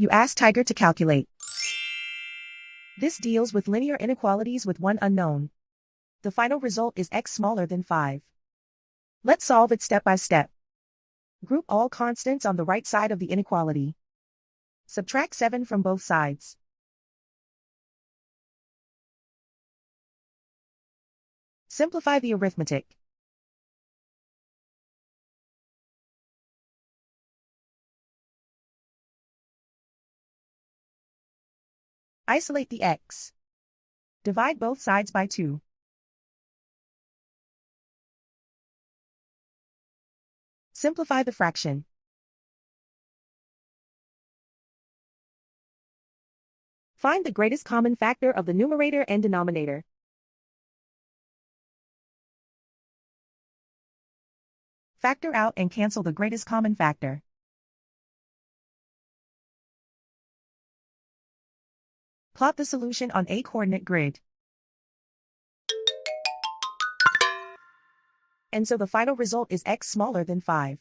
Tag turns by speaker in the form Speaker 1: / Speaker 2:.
Speaker 1: You ask Tiger to calculate. This deals with linear inequalities with one unknown. The final result is x smaller than 5. Let's solve it step by step. Group all constants on the right side of the inequality. Subtract 7 from both sides. Simplify the arithmetic. Isolate the x. Divide both sides by 2. Simplify the fraction. Find the greatest common factor of the numerator and denominator. Factor out and cancel the greatest common factor. Plot the solution on a coordinate grid. And so the final result is x smaller than 5.